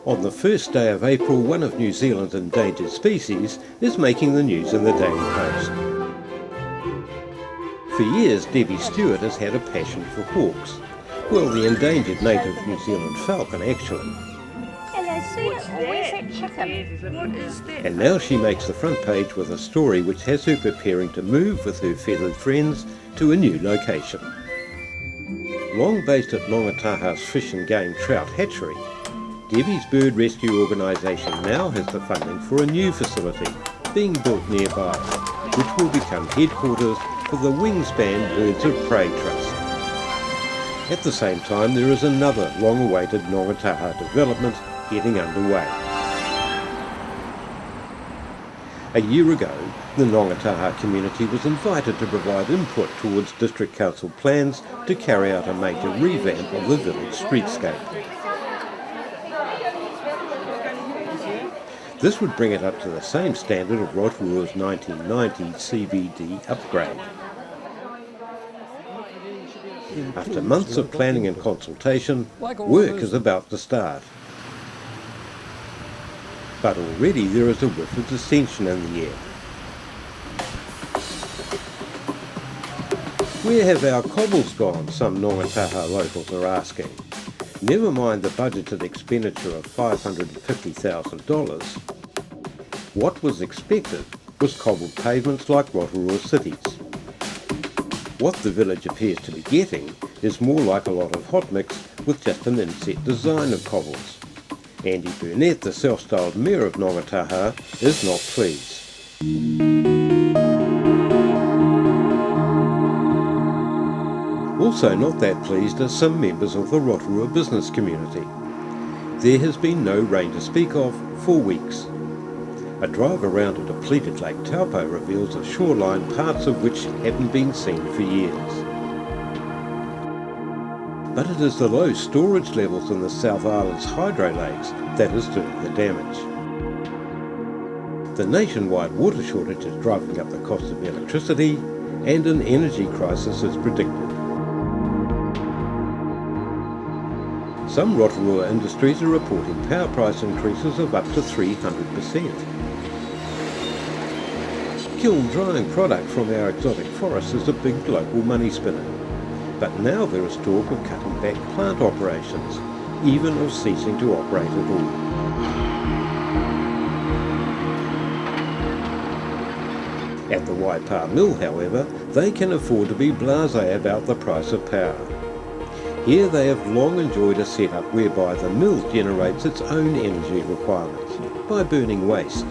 On the first day of April, one of New Zealand's endangered species is making the news in the Daily Post. For years, Debbie Stewart has had a passion for hawks. Well, the endangered native New Zealand falcon, actually. Where's that chicken? What is that? And now she makes the front page with a story which has her preparing to move with her feathered friends to a new location. Long based at Rongataha's Fish and Game Trout Hatchery, Debbie's bird rescue organisation now has the funding for a new facility being built nearby, which will become headquarters for the Wingspan Birds of Prey Trust. At the same time, there is another long-awaited Rongataha development getting underway. A year ago, the Rongataha community was invited to provide input towards District Council plans to carry out a major revamp of the village streetscape. This would bring it up to the same standard of Rotorua's 1990 CBD upgrade. After months of planning and consultation, work is about to start. But already there is a whiff of dissension in the air. Where have our cobbles gone, some Rongataha locals are asking. Never mind the budgeted expenditure of $550,000. What was expected was cobbled pavements like Rotorua cities. What the village appears to be getting is more like a lot of hot mix with just an inset design of cobbles. Andy Burnett, the self-styled mayor of Rongataha, is not pleased. Also not that pleased are some members of the Rotorua business community. There has been no rain to speak of for weeks. A drive around a depleted Lake Taupo reveals a shoreline parts of which haven't been seen for years. But it is the low storage levels in the South Island's hydro lakes that is doing the damage. The nationwide water shortage is driving up the cost of electricity, and an energy crisis is predicted. Some Rotorua industries are reporting power price increases of up to 300%. Kiln drying product from our exotic forests is a big local money spinner. But now there is talk of cutting back plant operations, even of ceasing to operate at all. At the Waipa mill, however, they can afford to be blasé about the price of power. Here they have long enjoyed a setup whereby the mill generates its own energy requirements by burning waste,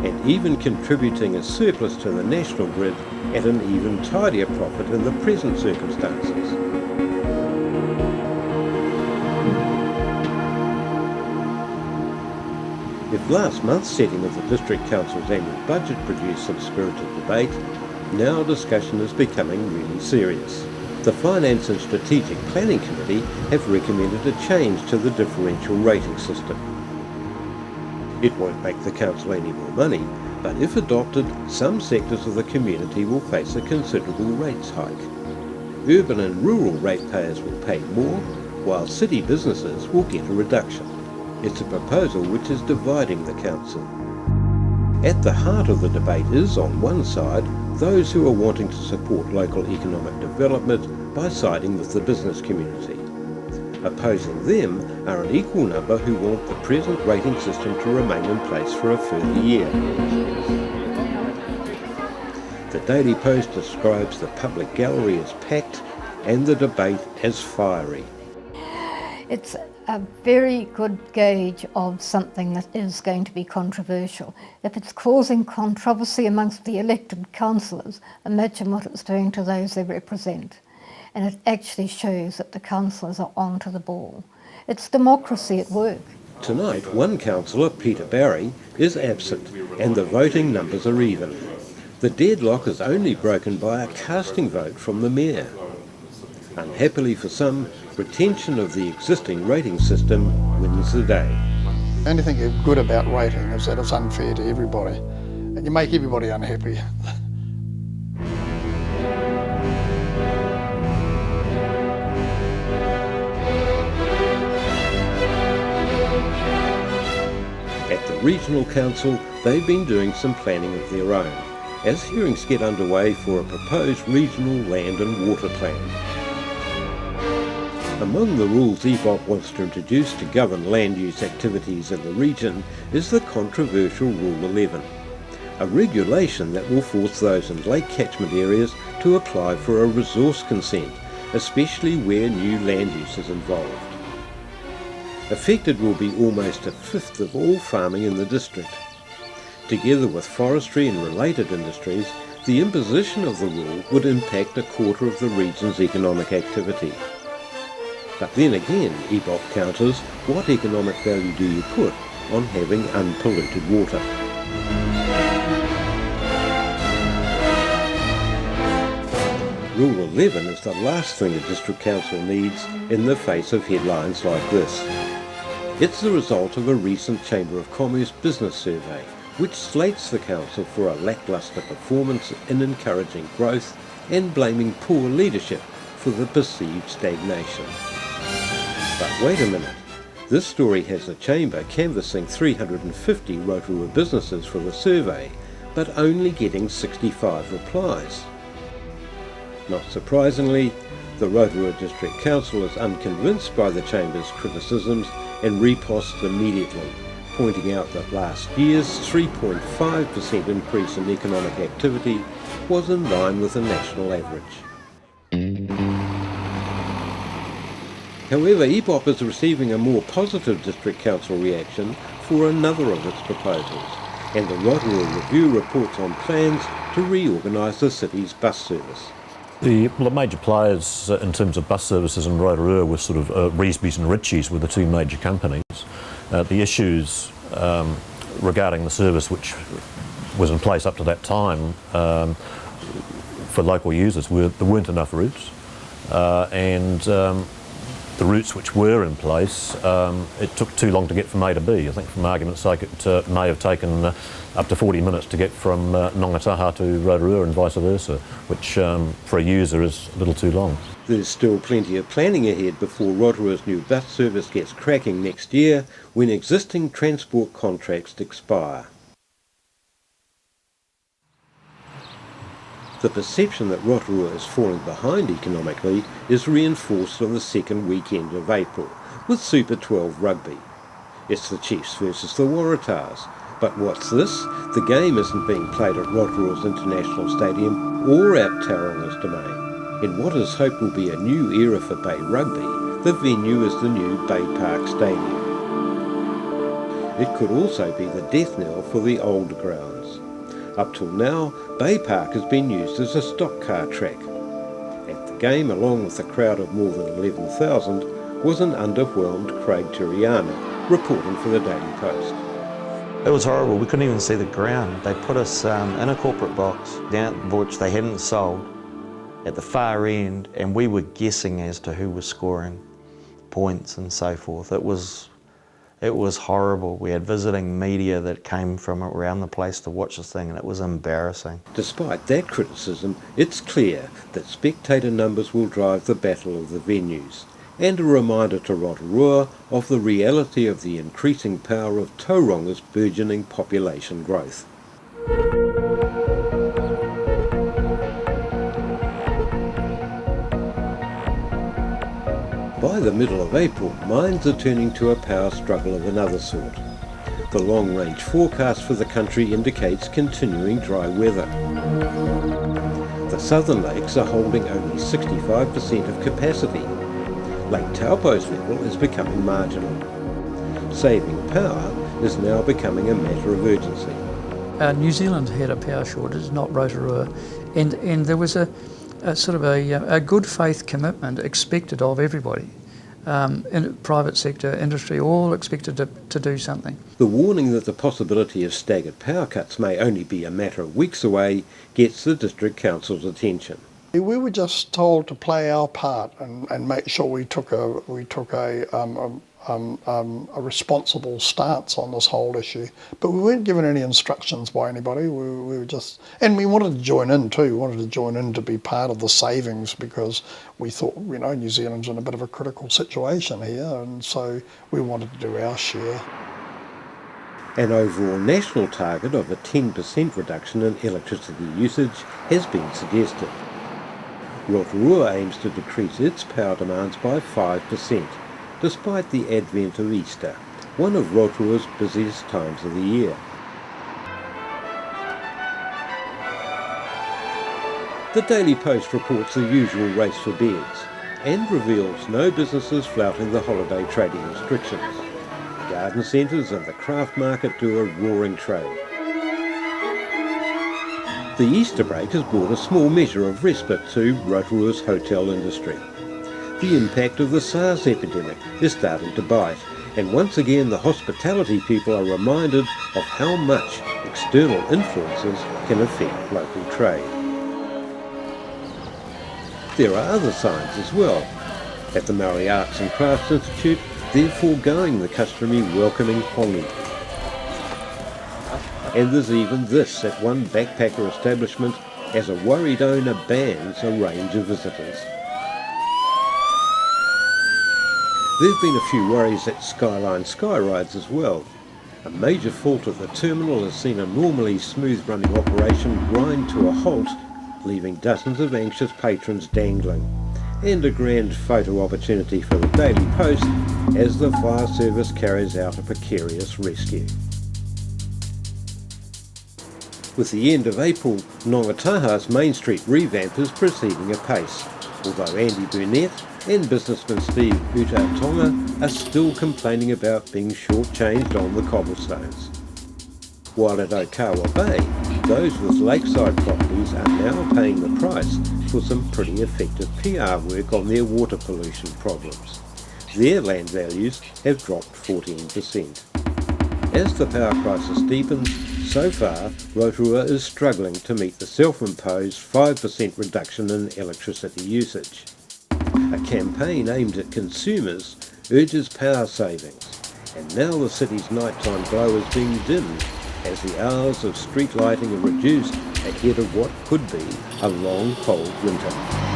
and even contributing a surplus to the national grid at an even tidier profit in the present circumstances. If last month's setting of the District Council's annual budget produced some spirited debate, now discussion is becoming really serious. The Finance and Strategic Planning Committee have recommended a change to the differential rating system. It won't make the council any more money, but if adopted, some sectors of the community will face a considerable rates hike. Urban and rural ratepayers will pay more, while city businesses will get a reduction. It's a proposal which is dividing the council. At the heart of the debate is, on one side, those who are wanting to support local economic development by siding with the business community. Opposing them are an equal number who want the present rating system to remain in place for a further year. The Daily Post describes the public gallery as packed and the debate as fiery. It's a very good gauge of something that is going to be controversial. If it's causing controversy amongst the elected councillors, imagine what it's doing to those they represent. And it actually shows that the councillors are onto the ball. It's democracy at work. Tonight, one councillor, Peter Barry, is absent, and the voting numbers are even. The deadlock is only broken by a casting vote from the mayor. Unhappily for some, retention of the existing rating system wins the day. The only thing good about rating is that it's unfair to everybody, and you make everybody unhappy. At the Regional Council, they've been doing some planning of their own, as hearings get underway for a proposed regional land and water plan. Among the rules EBOP wants to introduce to govern land use activities in the region is the controversial Rule 11, a regulation that will force those in lake catchment areas to apply for a resource consent, especially where new land use is involved. Affected will be almost a fifth of all farming in the district. Together with forestry and related industries, the imposition of the rule would impact a quarter of the region's economic activity. But then again, EBOP counters, what economic value do you put on having unpolluted water? Rule 11 is the last thing a district council needs in the face of headlines like this. It's the result of a recent Chamber of Commerce business survey, which slates the council for a lacklustre performance in encouraging growth and blaming poor leadership for the perceived stagnation. But wait a minute, this story has the Chamber canvassing 350 Rotorua businesses for the survey, but only getting 65 replies. Not surprisingly, the Rotorua District Council is unconvinced by the Chamber's criticisms and riposts immediately, pointing out that last year's 3.5% increase in economic activity was in line with the national average. However, EBOP is receiving a more positive District Council reaction for another of its proposals, and the Rotorua Review reports on plans to reorganise the city's bus service. The major players in terms of bus services in Rotorua were sort of Reesby's and Ritchie's were the two major companies. The issues regarding the service which was in place up to that time for local users were there weren't enough routes, and the routes which were in place, it took too long to get from A to B. I think from argument's sake it may have taken up to 40 minutes to get from Nongataha to Rotorua and vice versa, which for a user is a little too long. There's still plenty of planning ahead before Rotorua's new bus service gets cracking next year when existing transport contracts expire. The perception that Rotorua is falling behind economically is reinforced on the second weekend of April with Super 12 rugby. It's the Chiefs versus the Waratahs. But what's this? The game isn't being played at Rotorua's International Stadium or at Tauranga's Domain. In what is hoped will be a new era for Bay Rugby, the venue is the new Bay Park Stadium. It could also be the death knell for the old grounds. Up till now, Bay Park has been used as a stock car track. At the game, along with a crowd of more than 11,000, was an underwhelmed Craig Turiana, reporting for the Daily Post. It was horrible. We couldn't even see the ground. They put us in a corporate box, down which they hadn't sold, at the far end, and we were guessing as to who was scoring points and so forth. It was horrible. We had visiting media that came from around the place to watch this thing, and it was embarrassing. Despite that criticism, it's clear that spectator numbers will drive the battle of the venues, and a reminder to Rotorua of the reality of the increasing power of Tauranga's burgeoning population growth. By the middle of April, minds are turning to a power struggle of another sort. The long-range forecast for the country indicates continuing dry weather. The southern lakes are holding only 65% of capacity. Lake Taupo's level is becoming marginal. Saving power is now becoming a matter of urgency. New Zealand had a power shortage, not Rotorua, and there was a sort of a good faith commitment expected of everybody. In private sector, industry, all expected to do something. The warning that the possibility of staggered power cuts may only be a matter of weeks away gets the District Council's attention. We were just told to play our part and make sure we took a responsible stance on this whole issue, but we weren't given any instructions by anybody. We were just, and we wanted to join in too. We wanted to join in to be part of the savings because we thought, New Zealand's in a bit of a critical situation here, and so we wanted to do our share. An overall national target of a 10% reduction in electricity usage has been suggested. Rotorua aims to decrease its power demands by 5%, despite the advent of Easter, one of Rotorua's busiest times of the year. The Daily Post reports the usual race for beds and reveals no businesses flouting the holiday trading restrictions. The garden centres and the craft market do a roaring trade. The Easter break has brought a small measure of respite to Rotorua's hotel industry. The impact of the SARS epidemic is starting to bite, and once again the hospitality people are reminded of how much external influences can affect local trade. There are other signs as well. At the Maori Arts and Crafts Institute, they're foregoing the customary welcoming hongi. And there's even this at one backpacker establishment as a worried owner bans a range of visitors. There have been a few worries at Skyline Skyrides as well. A major fault at the terminal has seen a normally smooth running operation grind to a halt, leaving dozens of anxious patrons dangling, and a grand photo opportunity for the Daily Post as the fire service carries out a precarious rescue. With the end of April, Nongataha's Main Street revamp is proceeding apace, although Andy Burnett and businessman Steve Utatonga are still complaining about being shortchanged on the cobblestones. While at Okawa Bay, those with lakeside properties are now paying the price for some pretty effective PR work on their water pollution problems. Their land values have dropped 14%. As the power crisis deepens, so far Rotorua is struggling to meet the self-imposed 5% reduction in electricity usage. A campaign aimed at consumers urges power savings, and now the city's nighttime glow is being dimmed as the hours of street lighting are reduced ahead of what could be a long, cold winter.